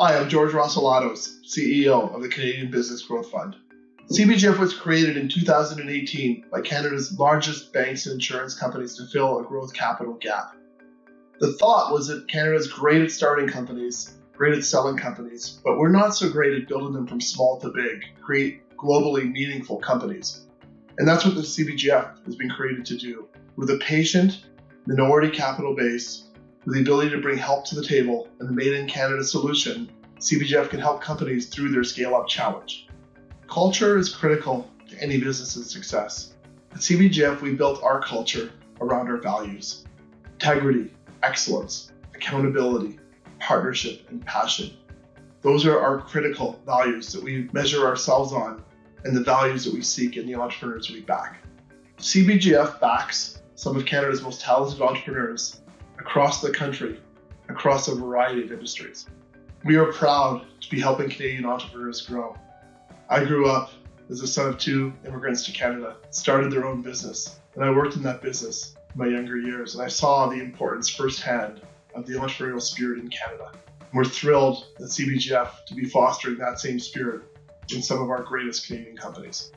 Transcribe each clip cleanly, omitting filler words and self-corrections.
Hi, I'm George Rossolatos, CEO of the Canadian Business Growth Fund. CBGF was created in 2018 by Canada's largest banks and insurance companies to fill a growth capital gap. The thought was that Canada's great at starting companies, great at selling companies, but we're not so great at building them from small to big, create globally meaningful companies. And that's what the CBGF has been created to do. With a patient, minority capital base, with the ability to bring help to the table and the Made in Canada solution, CBGF can help companies through their scale-up challenge. Culture is critical to any business's success. At CBGF, we built our culture around our values: integrity, excellence, accountability, partnership, and passion. Those are our critical values that we measure ourselves on and the values that we seek in the entrepreneurs we back. CBGF backs some of Canada's most talented entrepreneurs across the country, across a variety of industries. We are proud to be helping Canadian entrepreneurs grow. I grew up as the son of two immigrants to Canada, started their own business, and I worked in that business in my younger years, and I saw the importance firsthand of the entrepreneurial spirit in Canada. We're thrilled at CBGF to be fostering that same spirit in some of our greatest Canadian companies.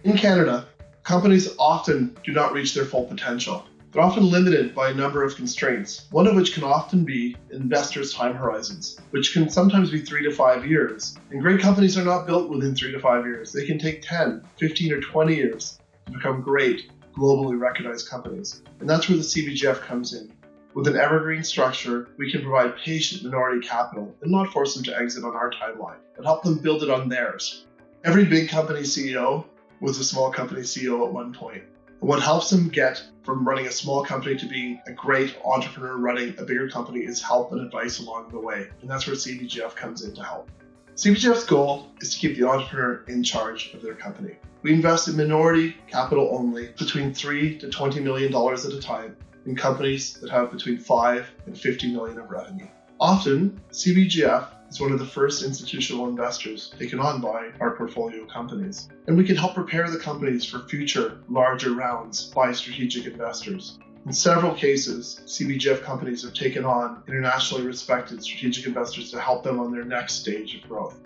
In Canada, companies often do not reach their full potential. They're often limited by a number of constraints, one of which can often be investors' time horizons, which can sometimes be 3 to 5 years. And great companies are not built within 3 to 5 years. They can take 10, 15, or 20 years to become great, globally recognized companies. And that's where the CBGF comes in. With an evergreen structure, we can provide patient minority capital and not force them to exit on our timeline, but help them build it on theirs. Every big company CEO was a small company CEO at one point. And what helps them get from running a small company to being a great entrepreneur running a bigger company is help and advice along the way. And that's where CBGF comes in to help. CBGF's goal is to keep the entrepreneur in charge of their company. We invest in minority capital only, between $3 to $20 million at a time, in companies that have between 5 and 50 million of revenue. Often, CBGF is one of the first institutional investors taken on by our portfolio companies, and we can help prepare the companies for future larger rounds by strategic investors. In several cases, CBGF companies have taken on internationally respected strategic investors to help them on their next stage of growth.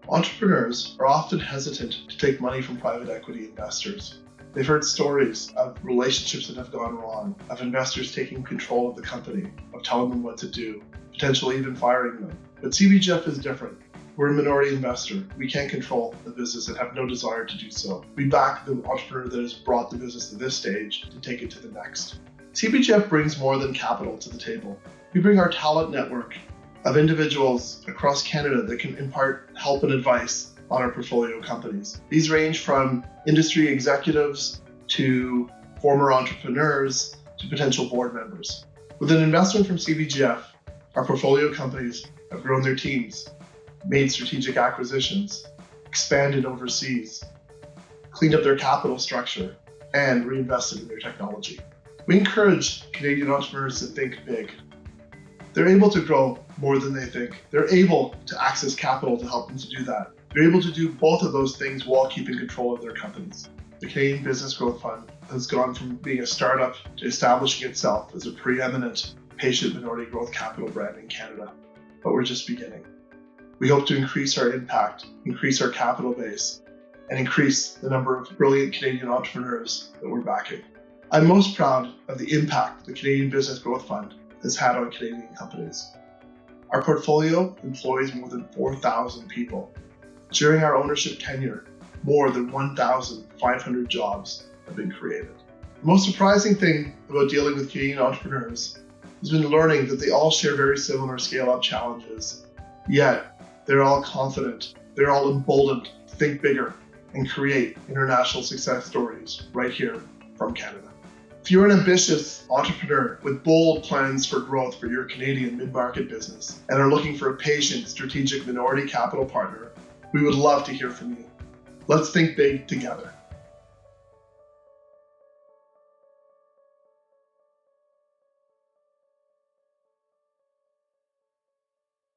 Entrepreneurs are often hesitant to take money from private equity investors. They've heard stories of relationships that have gone wrong, of investors taking control of the company, of telling them what to do, potentially even firing them. But CBGF is different. We're a minority investor. We can't control the business and have no desire to do so. We back the entrepreneur that has brought the business to this stage to take it to the next. CBGF brings more than capital to the table. We bring our talent network of individuals across Canada that can impart help and advice on our portfolio companies. These range from industry executives to former entrepreneurs to potential board members. With an investment from CBGF, our portfolio companies have grown their teams, made strategic acquisitions, expanded overseas, cleaned up their capital structure, and reinvested in their technology. We encourage Canadian entrepreneurs to think big. They're able to grow more than they think. They're able to access capital to help them to do that. They're able to do both of those things while keeping control of their companies. The Canadian Business Growth Fund has gone from being a startup to establishing itself as a preeminent patient minority growth capital brand in Canada. But we're just beginning. We hope to increase our impact, increase our capital base, and increase the number of brilliant Canadian entrepreneurs that we're backing. I'm most proud of the impact the Canadian Business Growth Fund has had on Canadian companies. Our portfolio employs more than 4,000 people. During our ownership tenure, more than 1,500 jobs have been created. The most surprising thing about dealing with Canadian entrepreneurs has been learning that they all share very similar scale-up challenges, yet they're all confident, they're all emboldened to think bigger and create international success stories right here from Canada. If you're an ambitious entrepreneur with bold plans for growth for your Canadian mid-market business and are looking for a patient, strategic minority capital partner, we would love to hear from you. Let's think big together.